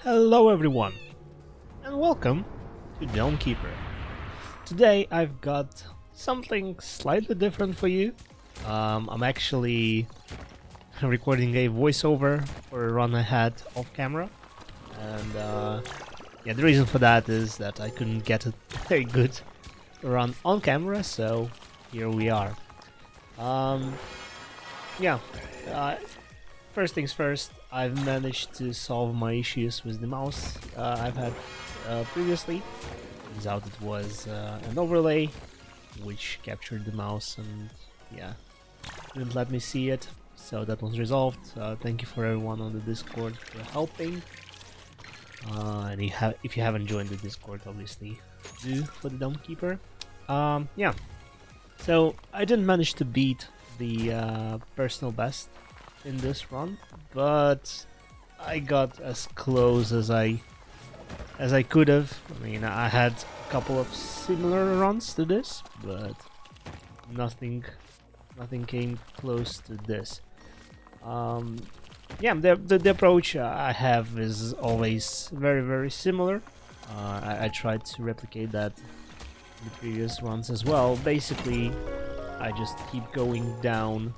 Hello everyone, and welcome to Dome Keeper. Today I've got something slightly different for you. I'm actually recording a voiceover for a run I had off camera, and yeah, the reason for that is that I couldn't get a very good run on camera, so here we are. Yeah, uh, first things first, I've managed to solve my issues with the mouse I've had previously. Turns out it was an overlay which captured the mouse and yeah, didn't let me see it, so that was resolved. Thank you for everyone on the Discord for helping. And if you haven't joined the Discord, obviously do for the Dome Keeper. Yeah, so I didn't manage to beat the personal best in this run, but I got as close as I could have. I mean, I had a couple of similar runs to this, but nothing came close to this. Yeah, the approach I have is always very similar. I tried to replicate that in the previous runs as well. Basically, I just keep going down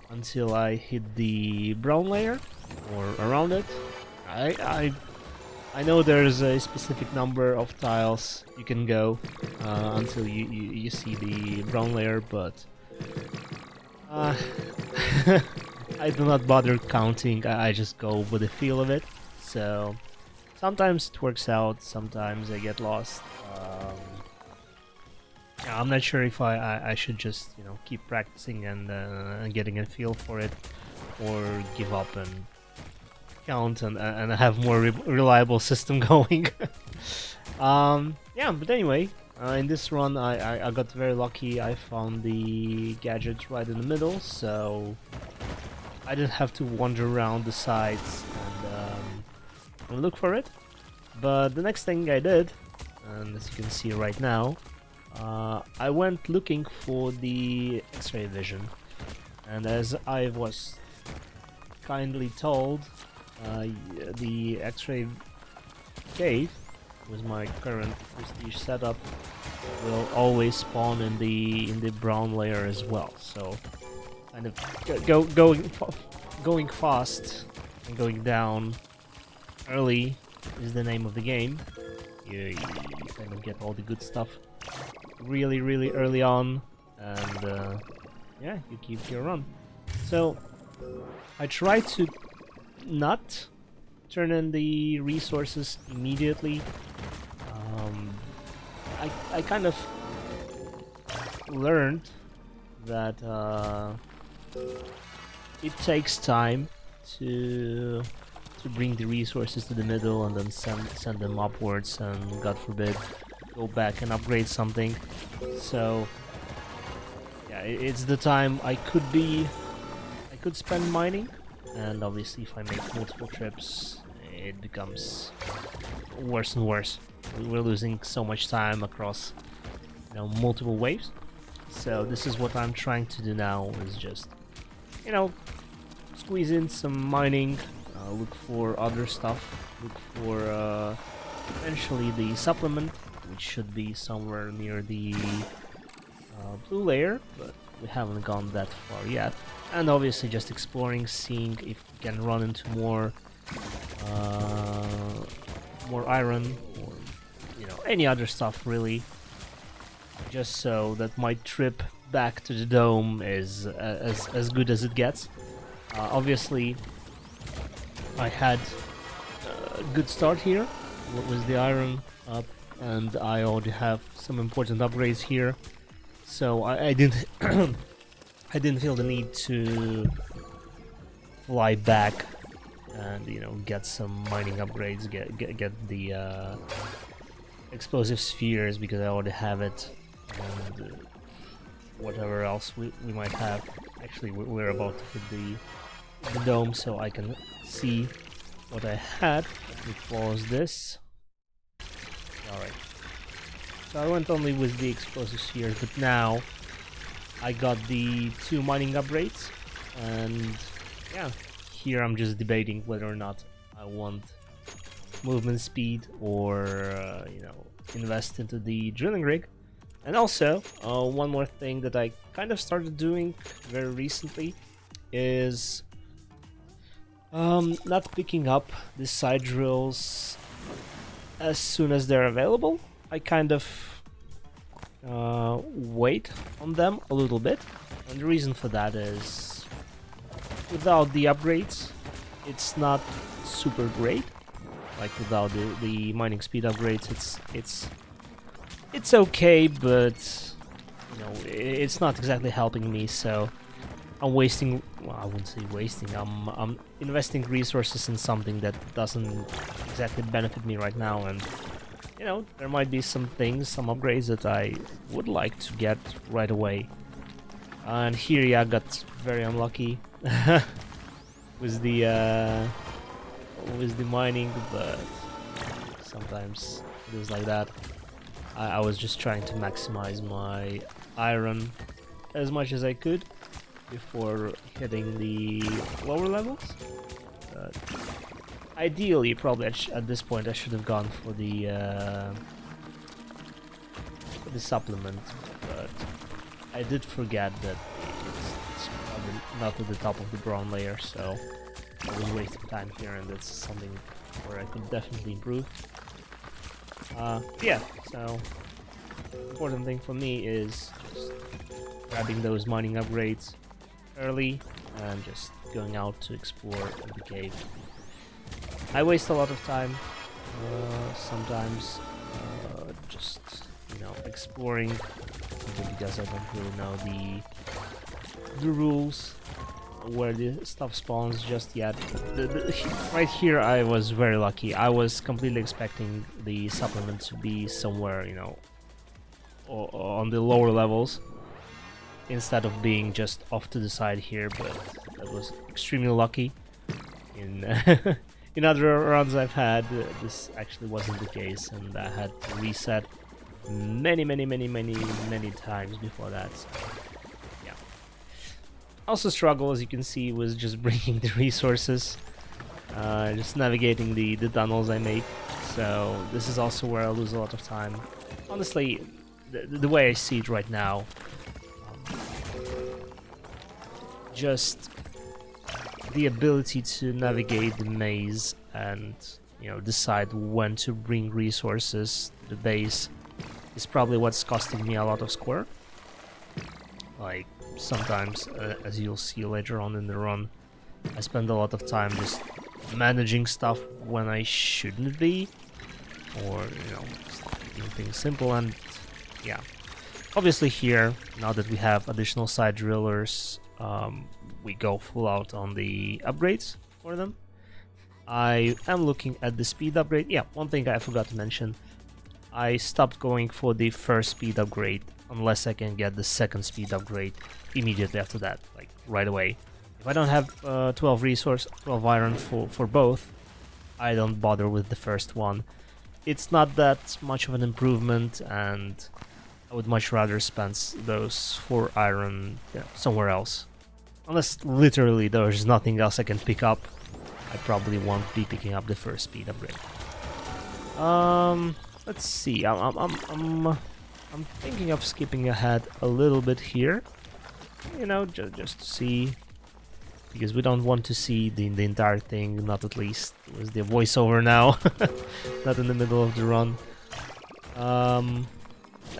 until I hit the brown layer or around it. I know there's a specific number of tiles you can go until you see the brown layer, but I do not bother counting. I just go with the feel of it. So sometimes it works out, sometimes I get lost. Yeah, I'm not sure if I should just keep practicing and getting a feel for it, or give up and count and have more reliable system going. Yeah, but anyway, in this run I got very lucky. I found the gadget right in the middle, so I didn't have to wander around the sides and look for it. But the next thing I did, and as you can see right now, I went looking for the X-ray vision, and as I was kindly told, the X-ray cave with my current prestige setup will always spawn in the brown layer as well. So kind of going fast and going down early is the name of the game. You kind of get all the good stuff really early on, and yeah, you keep your run. So I try to not turn in the resources immediately. I kind of learned that it takes time to bring the resources to the middle and then send them upwards, and God forbid go back and upgrade something. So yeah, it's the time I could spend mining, and obviously if I make multiple trips it becomes worse and worse. We're losing so much time across multiple waves. So this is what I'm trying to do now, is just squeeze in some mining, look for other stuff, look for eventually the supplement, which should be somewhere near the blue layer, but we haven't gone that far yet. And obviously just exploring, seeing if we can run into more iron, or any other stuff really, just so that my trip back to the dome is as good as it gets. Obviously I had a good start here with the iron up, and I already have some important upgrades here, so I didn't I didn't feel the need to fly back and get some mining upgrades, get the explosive spheres, because I already have it, and whatever else we might have. Actually, we're about to hit the dome, so I can see what I had. Let me pause this. Alright. So I went only with the explosive spheres, but now I got the 2 mining upgrades, and yeah, here I'm just debating whether or not I want movement speed or you know, invest into the drilling rig. And also, one more thing that I kind of started doing very recently is not picking up the side drills as soon as they're available. I kind of wait on them a little bit, and the reason for that is without the upgrades, it's not super great. Like without the mining speed upgrades, it's okay, but you know, it's not exactly helping me. So I'm wasting. Well, I wouldn't say wasting. I'm investing resources in something that doesn't exactly benefit me right now, and you know, there might be some things, some upgrades that I would like to get right away. And here, yeah, I got very unlucky with the mining, but sometimes it is like that. I was just trying to maximize my iron as much as I could before hitting the lower levels. But ideally, probably at this point, I should have gone for the supplement, but I did forget that it's probably not at the top of the brown layer, so I was wasting time here, and that's something where I could definitely improve. Yeah, so the important thing for me is just grabbing those mining upgrades early and just going out to explore the cave. I waste a lot of time sometimes just, you know, exploring because I don't really know the rules where the stuff spawns just yet. Right here I was very lucky. I was completely expecting the supplement to be somewhere, you know, on the lower levels instead of being just off to the side here, but that was extremely lucky. In in other runs I've had, this actually wasn't the case, and I had to reset many times before that. So, yeah. Also struggle, as you can see, was just bringing the resources, just navigating the tunnels I make. So this is also where I lose a lot of time. Honestly, the way I see it right now, just the ability to navigate the maze and, you know, decide when to bring resources to the base is probably what's costing me a lot of score. Like, sometimes, as you'll see later on in the run, I spend a lot of time just managing stuff when I shouldn't be, or, you know, just keeping things simple. And yeah, obviously here, now that we have additional side drillers, we go full out on the upgrades for them. I am looking at the speed upgrade. Yeah, one thing I forgot to mention, I stopped going for the first speed upgrade unless I can get the second speed upgrade immediately after that, like right away. If I don't have 12 iron for both, I don't bother with the first one. It's not that much of an improvement, and I would much rather spend those 4 iron, you know, somewhere else. Unless literally there's nothing else I can pick up, I probably won't be picking up the first speed upgrade. Let's see. I'm thinking of skipping ahead a little bit here. You know, just to see, because we don't want to see the entire thing. Not at least with the voiceover now, not in the middle of the run.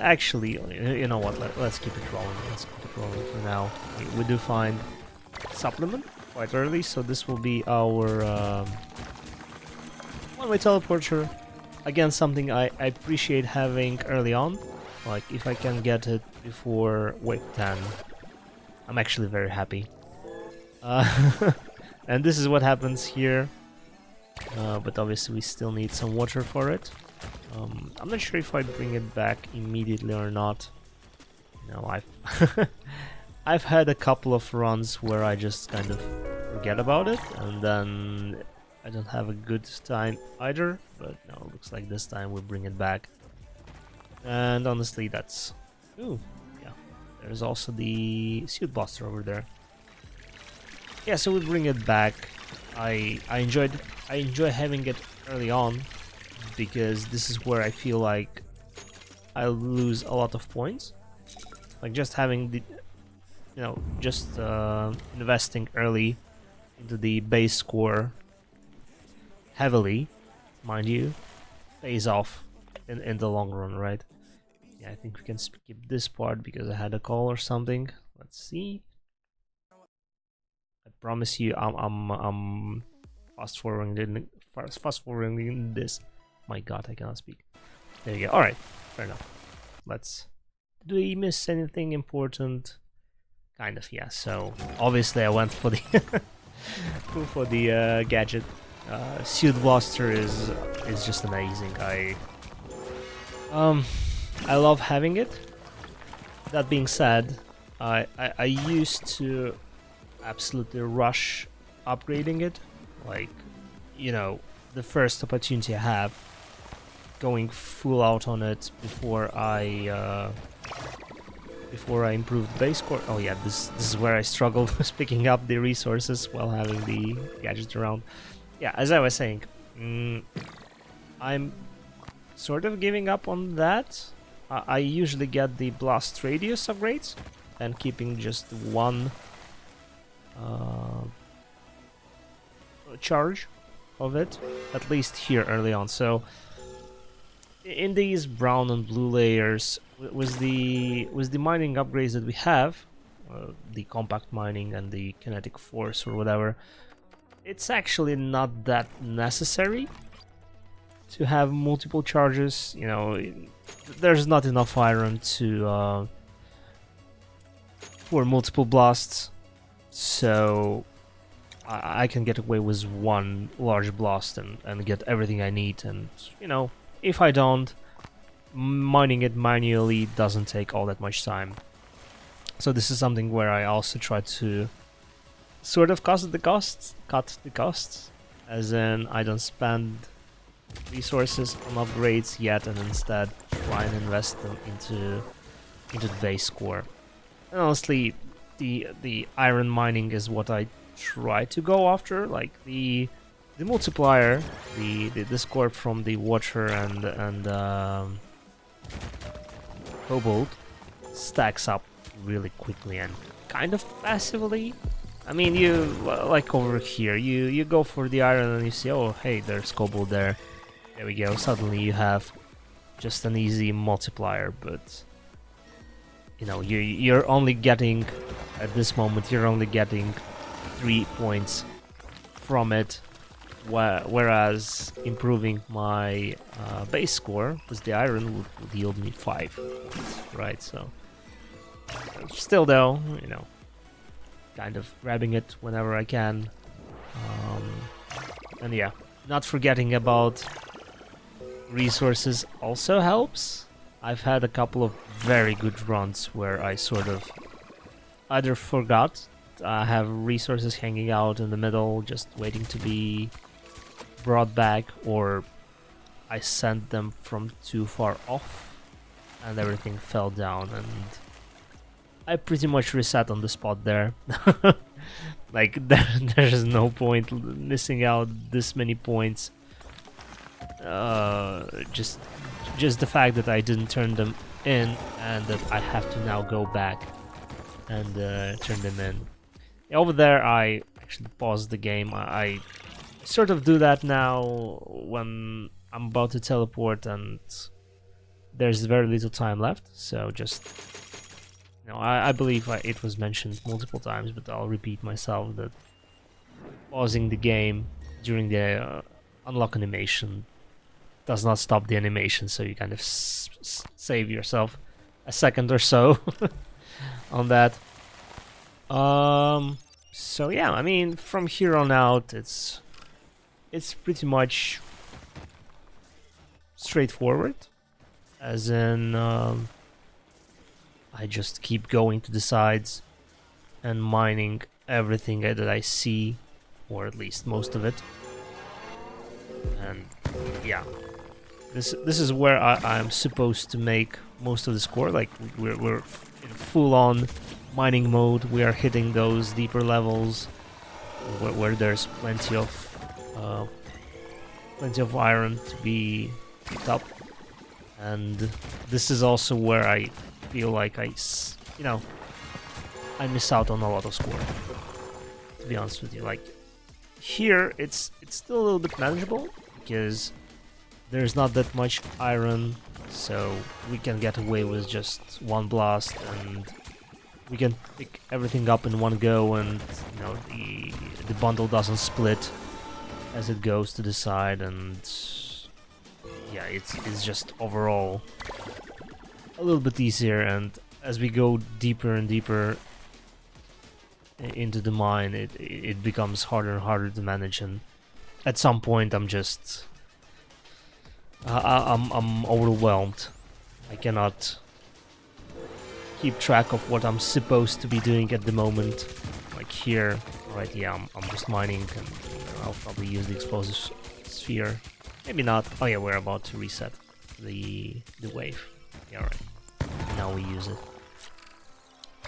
Actually, you know what? Let's keep it rolling. Let's keep it rolling for now. We do find supplement quite early, so this will be our one-way teleporter. Again, something I appreciate having early on. Like, if I can get it before wave 10, I'm actually very happy. And this is what happens here. But obviously we still need some water for it. I'm not sure if I bring it back immediately or not. No, I've had a couple of runs where I just kind of forget about it, and then I don't have a good time either. But no, it looks like this time we bring it back. And honestly, that's... Ooh, yeah. There's also the suit buster over there. Yeah, so we bring it back. I enjoyed I enjoy having it early on because this is where I feel like I lose a lot of points. Like just having the, just investing early into the base score heavily, mind you, pays off in the long run, right? Yeah, I think we can skip this part because I had a call or something. Let's see. I promise you, I'm fast forwarding this. My God, I cannot speak. There you go. All right, fair enough. Let's. Do we miss anything important? Kind of, yeah. So obviously, I went for the for the gadget. Suit Blaster is just amazing. I love having it. That being said, I used to absolutely rush upgrading it, like, the first opportunity I have, going full out on it before I improve the base score. Oh yeah, this is where I struggled with picking up the resources while having the gadgets around. Yeah, as I was saying, I'm sort of giving up on that. I usually get the blast radius upgrades and keeping just one charge of it, at least here early on. So in these brown and blue layers, with the mining upgrades that we have, the compact mining and the kinetic force or whatever, it's actually not that necessary to have multiple charges. There's not enough iron to for multiple blasts, so I can get away with one large blast and get everything I need. And if I don't, mining it manually doesn't take all that much time. So this is something where I also try to sort of cut the costs, as in I don't spend resources on upgrades yet, and instead try and invest them into the base score. And honestly, the iron mining is what I try to go after. Like the multiplier, the score from the water and cobalt stacks up really quickly and kind of passively. I mean, you like over here, you go for the iron and you see, oh hey, there's cobalt there. There we go. Suddenly you have just an easy multiplier, but you're only getting, at this moment, you're only getting 3 points from it, whereas improving my base score with the iron would yield me 5 points, right? So still though, kind of grabbing it whenever I can, and yeah, not forgetting about resources also helps. I've had a couple of very good runs where I sort of either forgot I have resources hanging out in the middle just waiting to be brought back, or I sent them from too far off and everything fell down and I pretty much reset on the spot there. Like there's no point missing out this many points. Just the fact that I didn't turn them in and that I have to now go back and turn them in. Over there I actually paused the game. I sort of do that now when I'm about to teleport and there's very little time left, so just I believe it was mentioned multiple times, but I'll repeat myself that pausing the game during the unlock animation does not stop the animation, so you kind of save yourself a second or so on that. So yeah, I mean, from here on out, it's pretty much straightforward, as in I just keep going to the sides and mining everything that I see, or at least most of it. And yeah, this is where I'm supposed to make most of the score. Like we're in full-on mining mode. We are hitting those deeper levels where there's plenty of plenty of iron to be picked up, and this is also where I feel like I miss out on a lot of score. To be honest with you, like here it's still a little bit manageable because there's not that much iron, so we can get away with just one blast and we can pick everything up in one go, and you know the bundle doesn't split as it goes to the side, and yeah, it's just overall a little bit easier. And as we go deeper and deeper into the mine, it becomes harder and harder to manage, and at some point I'm just I'm overwhelmed. I cannot keep track of what I'm supposed to be doing at the moment. Like here, right? Yeah, I'm just mining, and I'll probably use the explosive sphere. Maybe not. Oh yeah, we're about to reset the wave. Yeah, right. Now we use it.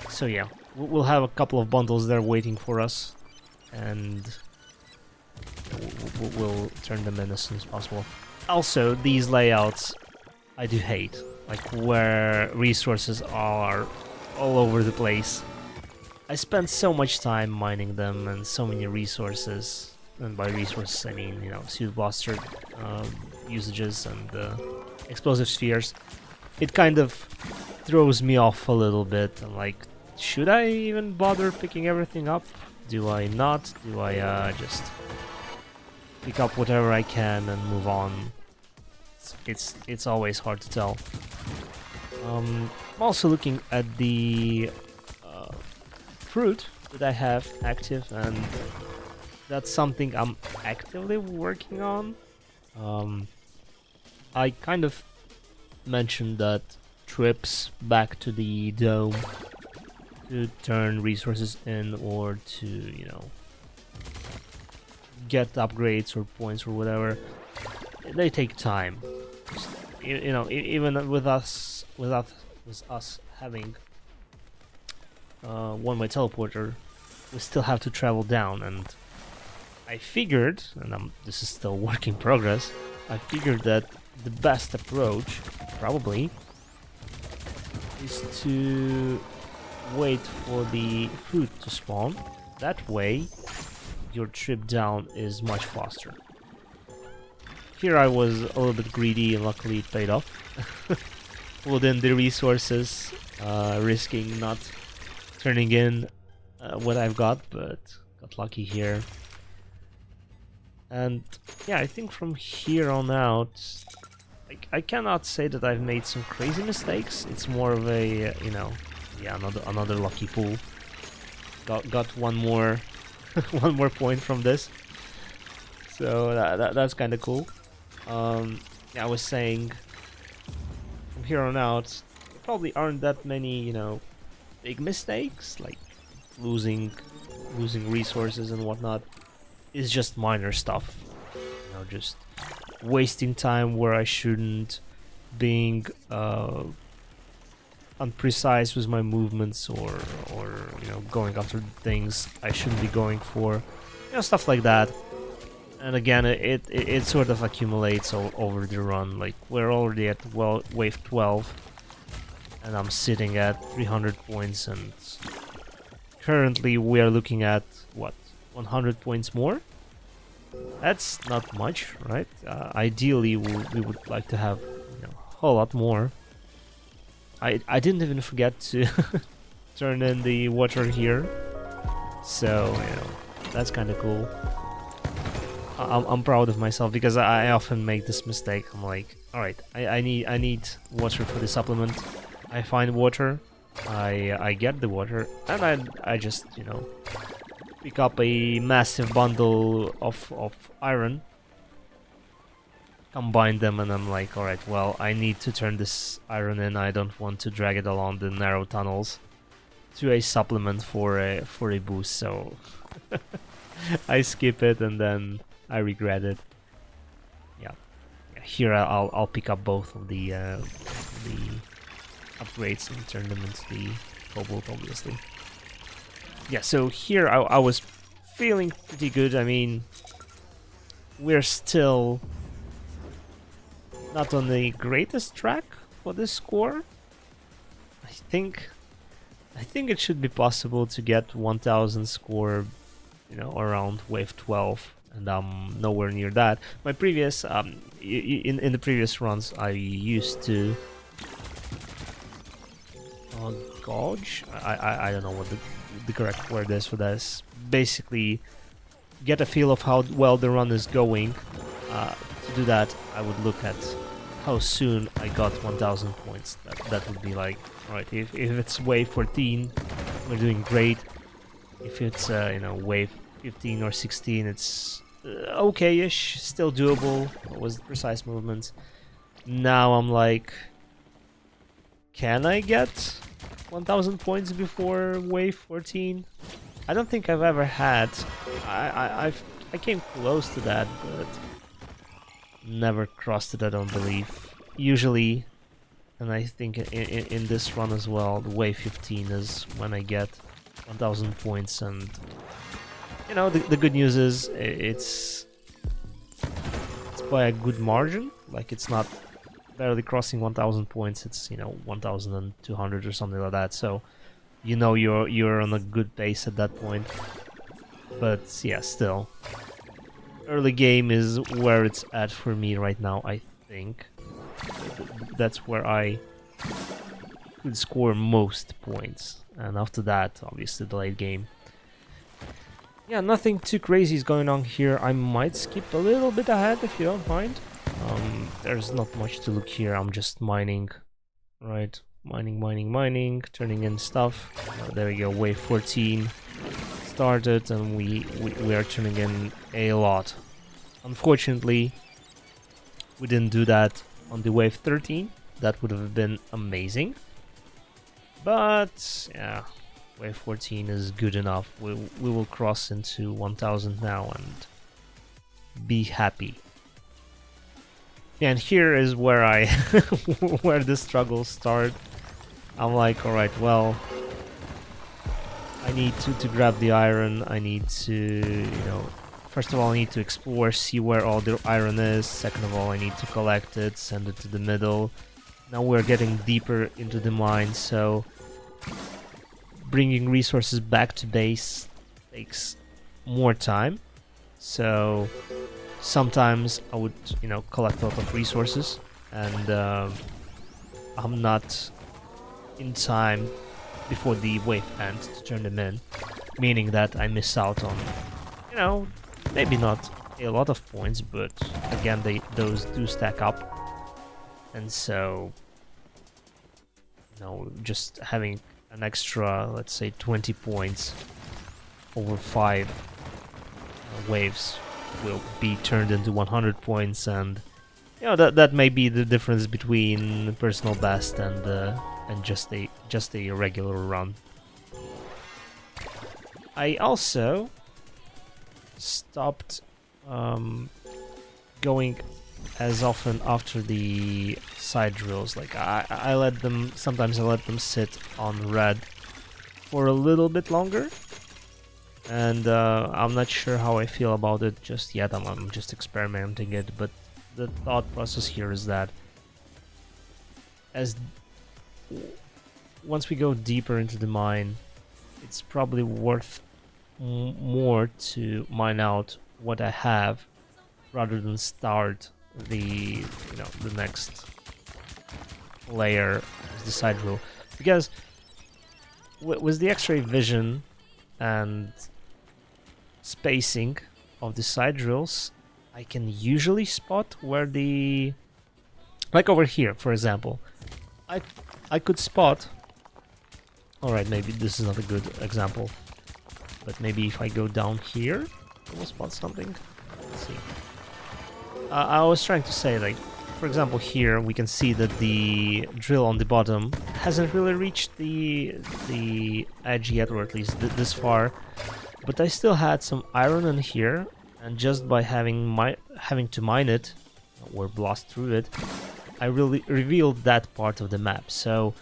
So yeah, we'll have a couple of bundles there waiting for us, and we'll turn them in as soon as possible. Also, these layouts I do hate, like where resources are all over the place. I spent so much time mining them and so many resources, and by resources I mean, you know, Sooo blaster usages and explosive spheres. It kind of throws me off a little bit. I'm like, should I even bother picking everything up? Do I not? Do I just pick up whatever I can and move on? It's always hard to tell. I'm also looking at the fruit that I have active, and that's something I'm actively working on. I kind of mentioned that trips back to the dome to turn resources in, or to, you know, get upgrades or points or whatever, they take time. You know, even with us having one-way teleporter, we still have to travel down, and I figured, and this is still work in progress, I figured that the best approach, probably, is to wait for the fruit to spawn. That way, your trip down is much faster. Here I was a little bit greedy, and luckily it paid off. Within the resources, risking not turning in what I've got, but got lucky here. And yeah, I think from here on out, I cannot say that I've made some crazy mistakes. It's more of a, you know, yeah, another lucky pool. Got one more one more point from this, so that's kind of cool. Yeah, I was saying, from here on out, there probably aren't that many, you know, big mistakes, like losing resources and whatnot. It's just minor stuff, you know, just wasting time where I shouldn't, being unprecise with my movements, or you know, going after things I shouldn't be going for, you know, stuff like that. And again, it sort of accumulates all over the run. Like, we're already at wave 12, and I'm sitting at 300 points, and currently we are looking at what, 100 points more? That's not much, right? Ideally, we would like to have, you know, a whole lot more. I didn't even forget to turn in the water here, so you know, that's kind of cool. I'm proud of myself because I often make this mistake. I'm like, all right, I need water for the supplement. I find water, I get the water, and I just, you know, pick up a massive bundle of iron, combine them, and I'm like, all right, well, I need to turn this iron in. I don't want to drag it along the narrow tunnels to a supplement for a boost. So I skip it, and then I regret it. Yeah, here I'll pick up both of the upgrades and turn them into the cobalt, obviously. Yeah, so here I was feeling pretty good. I mean, we're still not on the greatest track for this score. I think it should be possible to get 1000 score, you know, around wave 12, and I'm nowhere near that. My previous in the previous runs, I used to gauge. I don't know what the correct word is for this. Basically, get a feel of how well the run is going. To do that, I would look at how soon I got 1000 points. That would be like, alright, if it's wave 14, we're doing great. If it's you know, wave 15 or 16, it's okay-ish, still doable. What was the precise movement? Now I'm like, can I get 1000 points before wave 14? I don't think I've ever had. I came close to that, but never crossed it, I don't believe. Usually, and I think in this run as well, the wave 15 is when I get 1000 points, and you know, the good news is it's by a good margin. Like, it's not barely crossing 1000 points, it's, you know, 1200 or something like that, so you know you're on a good pace at that point. But yeah, still, early game is where it's at for me right now. I think that's where I could score most points, and after that, obviously, the late game. Yeah, nothing too crazy is going on here. I might skip a little bit ahead if you don't mind. There's not much to look here. I'm just mining, right? Mining, turning in stuff. There we go, wave 14 started, and we are turning in a lot. Unfortunately, we didn't do that on the wave 13. That would have been amazing. But yeah, wave 14 is good enough. We will cross into 1000 now and be happy. Yeah, and here is where I where the struggles start. I'm like, alright, well, I need to grab the iron. I need to, you know, first of all, I need to explore, see where all the iron is. Second of all, I need to collect it, send it to the middle. Now we're getting deeper into the mine, so bringing resources back to base takes more time. So sometimes I would, you know, collect a lot of resources, and I'm not in time before the wave ends to turn them in, meaning that I miss out on, you know, maybe not a lot of points, but again, those do stack up. And so, you know, just having an extra, let's say, 20 points over 5 waves will be turned into 100 points, and you know, that may be the difference between personal best and just a regular run. I also stopped going as often after the side drills. Like, I let them, sometimes I let them sit on red for a little bit longer, and I'm not sure how I feel about it just yet. I'm just experimenting it, but the thought process here is that once we go deeper into the mine, it's probably worth more to mine out what I have rather than start the next layer as the side drill, because with the X-ray vision and spacing of the side drills, I can usually spot where the, like over here, for example, I could spot. Alright, maybe this is not a good example, but maybe if I go down here, I will spot something. Let's see. I was trying to say, like, for example, here we can see that the drill on the bottom hasn't really reached the edge yet, or at least this far. But I still had some iron in here, and just by having to mine it or blast through it, I really revealed that part of the map. So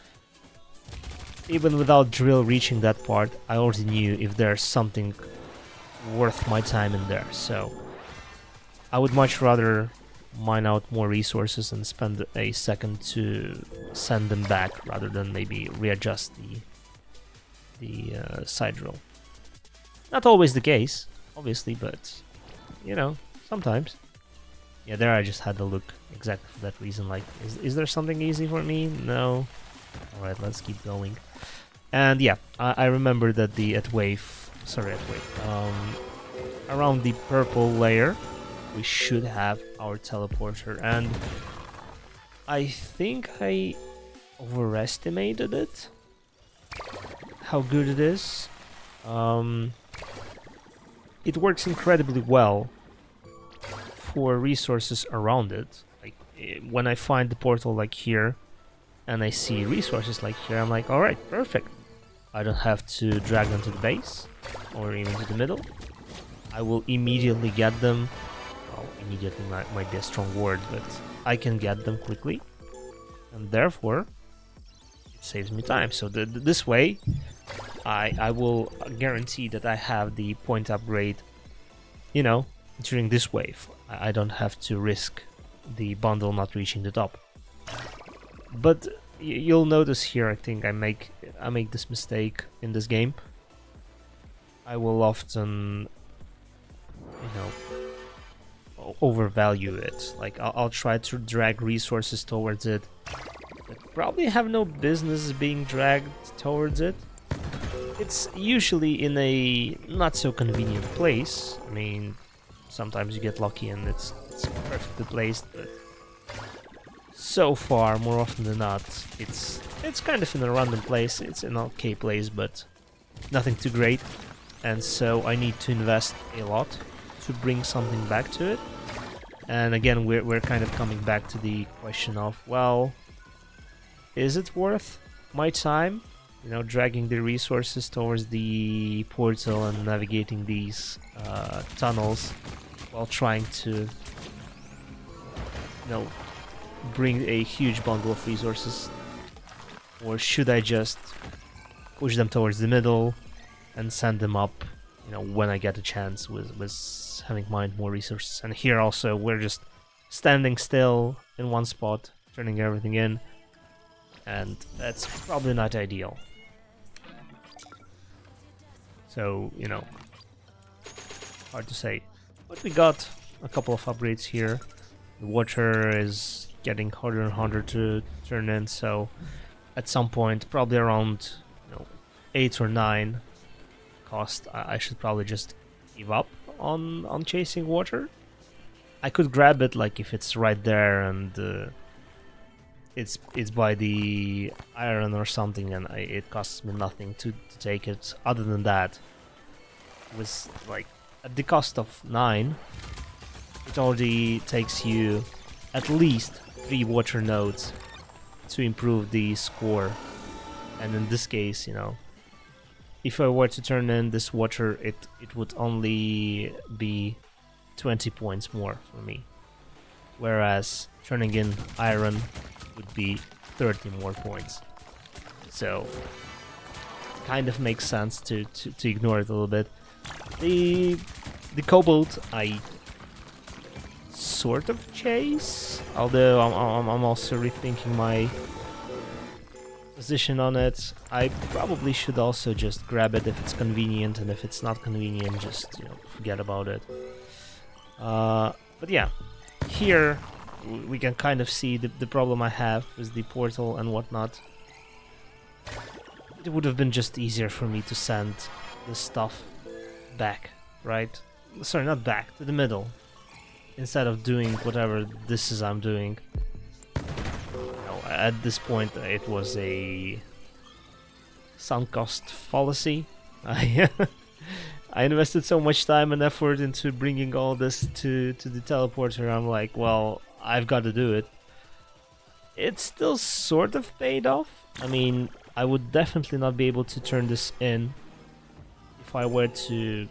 even without drill reaching that part, I already knew if there's something worth my time in there. So I would much rather mine out more resources and spend a second to send them back rather than maybe readjust the side drill. Not always the case, obviously, but you know, sometimes. Yeah, there I just had to look exactly for that reason. Like, is there something easy for me? No. All right, let's keep going. And yeah, I remember that around the purple layer, we should have our teleporter, and I think I overestimated it, how good it is. It works incredibly well for resources around it. Like when I find the portal like here, and I see resources like here, I'm like, all right, perfect. I don't have to drag them to the base or even to the middle. I will immediately get them. Well, immediately might be a strong word, but I can get them quickly, and therefore it saves me time. So this way, I will guarantee that I have the point upgrade, you know, during this wave. I don't have to risk the bundle not reaching the top. But you'll notice here, I think I make this mistake in this game. I will often, you know, overvalue it. Like I'll try to drag resources towards it that probably have no business being dragged towards it. It's usually in a not so convenient place. I mean, sometimes you get lucky and it's perfectly placed, but so far, more often than not, it's kind of in a random place. It's an okay place, but nothing too great. And so I need to invest a lot to bring something back to it. And again, we're kind of coming back to the question of, well, is it worth my time? You know, dragging the resources towards the portal and navigating these tunnels while trying to, you know, bring a huge bundle of resources? Or should I just push them towards the middle and send them up, you know, when I get a chance with having mined more resources? And here also we're just standing still in one spot, turning everything in, and that's probably not ideal. So, you know, hard to say. But we got a couple of upgrades here. The water is getting harder and harder to turn in, so at some point, probably around, you know, 8 or 9 cost, I should probably just give up on chasing water. I could grab it, like if it's right there and it's by the iron or something, and it costs me nothing to take it. Other than that, it was like at the cost of 9, it already takes you at least 3 water nodes to improve the score. And in this case, you know, if I were to turn in this water, it would only be 20 points more for me, whereas turning in iron would be 30 more points. So kind of makes sense to ignore it a little bit. The cobalt I sort of chase, although I'm also rethinking my position on it. I probably should also just grab it if it's convenient, and if it's not convenient, just, you know, forget about it. But yeah, here we can kind of see the problem I have with the portal and whatnot. It would have been just easier for me to send this stuff back, right? Sorry, not back, to the middle, instead of doing whatever this is I'm doing. You know, at this point, it was a sunk cost fallacy. I invested so much time and effort into bringing all this to the teleporter. I'm like, well, I've got to do it. It's still sort of paid off. I mean, I would definitely not be able to turn this in if I were to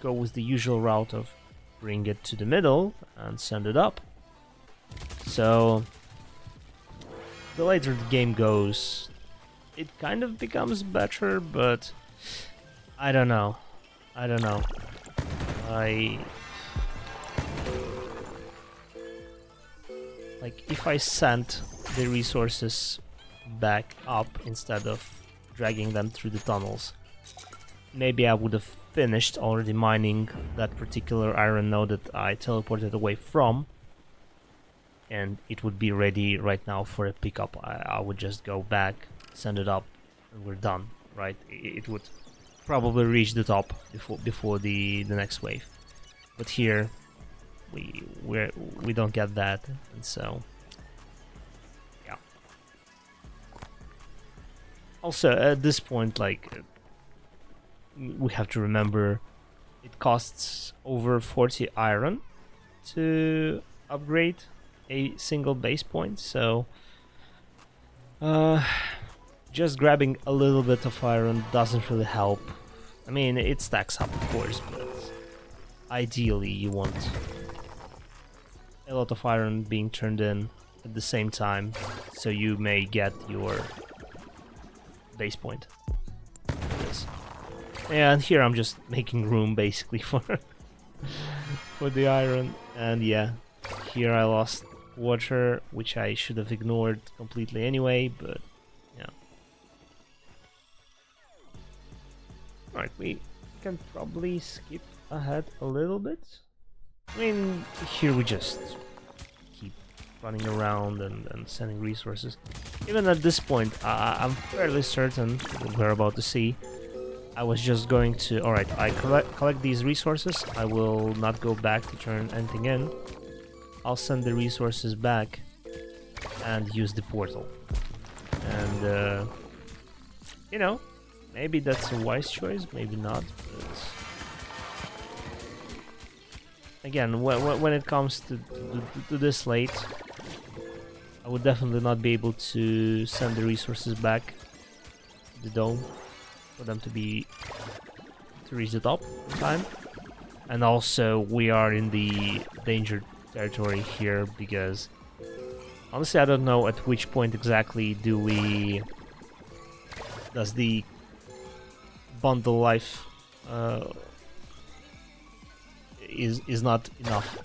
go with the usual route of bring it to the middle and send it up. So the later the game goes, it kind of becomes better, but I don't know. Like, if I sent the resources back up instead of dragging them through the tunnels, maybe I would have finished already mining that particular iron node that I teleported away from, and it would be ready right now for a pickup. I would just go back, send it up, and we're done, right? It would probably reach the top before the next wave. But here, we don't get that, and so yeah. Also, at this point, like, we have to remember it costs over 40 iron to upgrade a single base point, so just grabbing a little bit of iron doesn't really help. I mean, it stacks up, of course, but ideally you want a lot of iron being turned in at the same time, so you may get your base point. Yes. And here I'm just making room basically for the iron, and yeah, here I lost water, which I should have ignored completely anyway, but yeah. Alright, we can probably skip ahead a little bit. I mean, here we just keep running around and sending resources. Even at this point, I'm fairly certain, what we're about to see, I was just going to... Alright, I collect these resources, I will not go back to turn anything in. I'll send the resources back and use the portal. And, you know, maybe that's a wise choice, maybe not, but... Again, when it comes to this late, I would definitely not be able to send the resources back to the dome for them to reach the top in time. And also, we are in the danger territory here because honestly, I don't know at which point exactly does the bundle life is not enough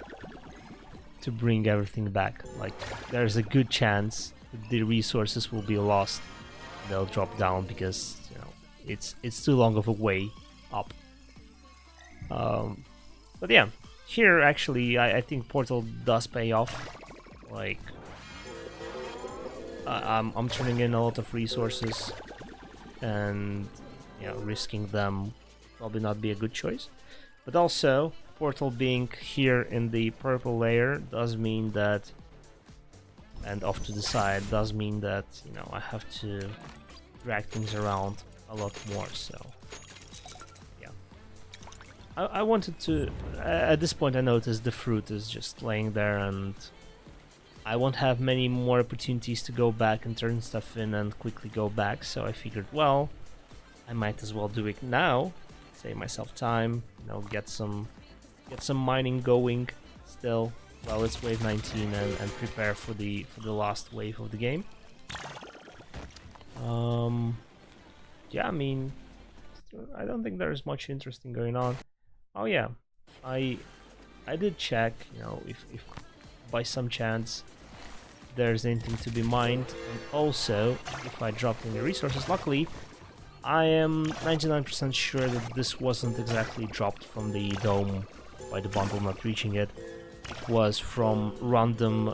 to bring everything back. Like, there's a good chance that the resources will be lost. They'll drop down because, you know, it's too long of a way up. But yeah, here actually I think portal does pay off. Like, I'm turning in a lot of resources, and you know, risking them probably not be a good choice. But also, portal being here in the purple layer does mean that, and off to the side, does mean that, you know, I have to drag things around a lot more, so yeah. I wanted to, at this point I noticed the fruit is just laying there, and I won't have many more opportunities to go back and turn stuff in and quickly go back, so I figured, well, I might as well do it now, save myself time, you know, get some mining going still while it's wave 19 and prepare for the last wave of the game. Yeah, I mean, I don't think there's much interesting going on. Oh yeah, I did check, you know, if by some chance there's anything to be mined, and also if I dropped any resources. Luckily, I am 99% sure that this wasn't exactly dropped from the dome by the bundle not reaching it. It was from random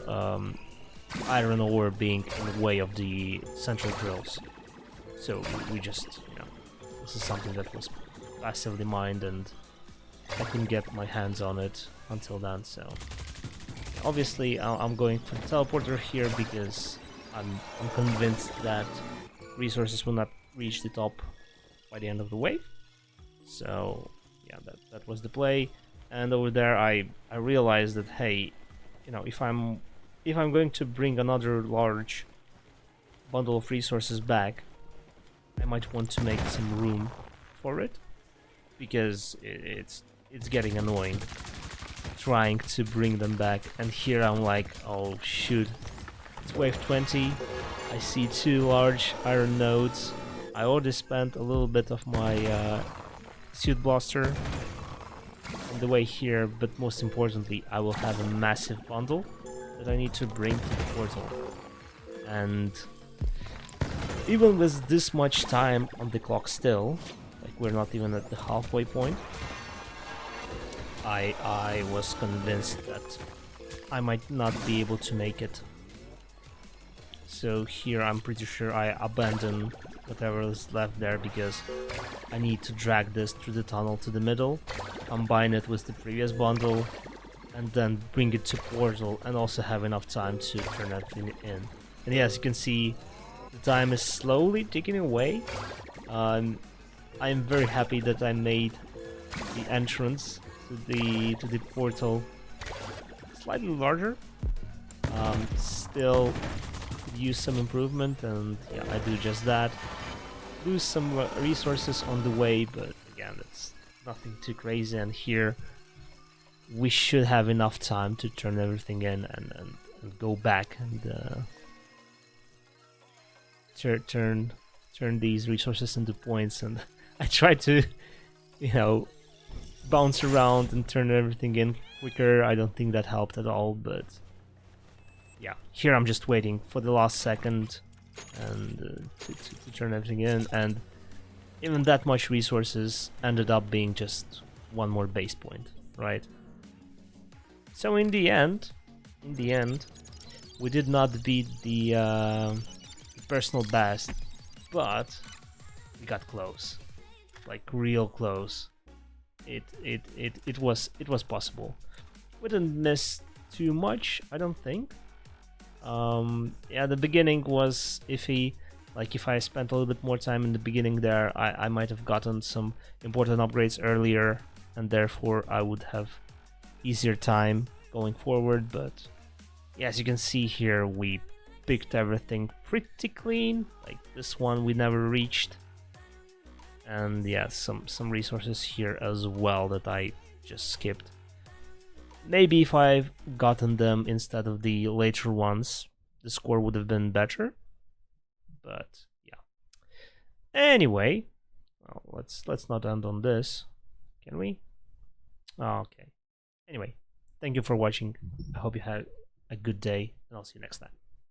iron ore being in the way of the central drills. So we just, you know, this is something that was passively mined, and I couldn't get my hands on it until then. So obviously I'm going for the teleporter here because I'm convinced that resources will not reach the top by the end of the wave. So yeah, that was the play. And over there I realized that, hey, you know, if I'm going to bring another large bundle of resources back, I might want to make some room for it, because it's getting annoying trying to bring them back. And here I'm like, oh shoot, it's wave 20, I see 2 large iron nodes, I already spent a little bit of my suit blaster on the way here, but most importantly I will have a massive bundle that I need to bring to the portal. And even with this much time on the clock still, like we're not even at the halfway point, I was convinced that I might not be able to make it. So here I'm pretty sure I abandon whatever is left there because I need to drag this through the tunnel to the middle, combine it with the previous bundle, and then bring it to portal and also have enough time to turn everything in. And yeah, as you can see, the time is slowly ticking away. I'm very happy that I made the entrance to the portal slightly larger. Still could use some improvement, and yeah, I do just that. Lose some resources on the way, but again, it's nothing too crazy. And here we should have enough time to turn everything in and go back and turn these resources into points. And I tried to, you know, bounce around and turn everything in quicker. I don't think that helped at all, but yeah, here I'm just waiting for the last second and to turn everything in, and even that much resources ended up being just one more base point, right? So in the end, we did not beat the personal best, but we got close, like real close. It was possible. We didn't miss too much, I don't think. Yeah, the beginning was iffy. Like if I spent a little bit more time in the beginning there, I might have gotten some important upgrades earlier, and therefore I would have easier time going forward. But yeah, as you can see here, we picked everything pretty clean. Like this one we never reached, and yeah, some resources here as well that I just skipped. Maybe if I've gotten them instead of the later ones, the score would have been better. But yeah. Anyway, well, let's not end on this, can we? Oh, okay. Anyway, thank you for watching. I hope you had a good day, and I'll see you next time.